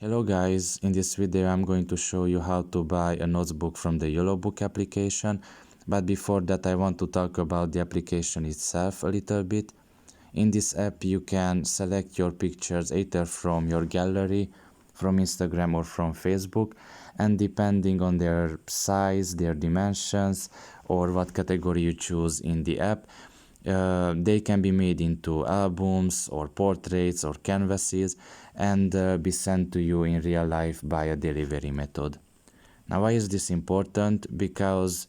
Hello guys, in this video I'm going to show you how to buy a notebook from the Yolobook application, but before that I want to talk about the application itself a little bit. In this app you can select your pictures either from your gallery, from Instagram or from Facebook, and depending on their size, their dimensions or what category you choose in the app, they can be made into albums or portraits or canvases and be sent to you in real life by a delivery method. Now, why is this important? Because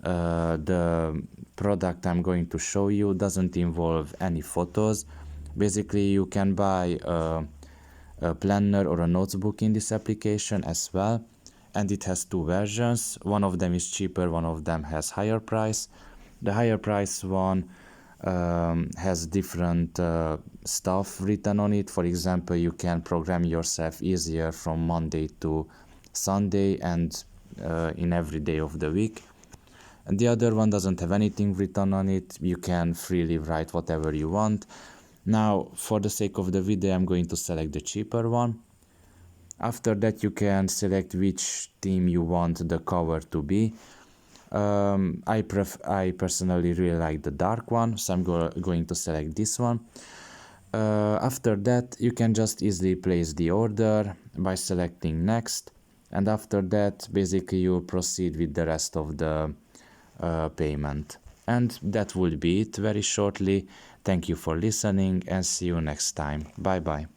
the product I'm going to show you doesn't involve any photos. Basically, you can buy a planner or a notebook in this application as well, and it has two versions. One of them is cheaper, one of them has higher price. The higher price one has different stuff written on it. For example, you can program yourself easier from Monday to Sunday and in every day of the week. And the other one doesn't have anything written on it. You can freely write whatever you want. Now, for the sake of the video, I'm going to select the cheaper one. After that, you can select which theme you want the cover to be. I personally really like the dark one, so I'm going to select this one. After that, you can just easily place the order by selecting next, and after that basically you'll proceed with the rest of the payment. And that would be it very shortly. Thank you for listening and see you next time. Bye bye.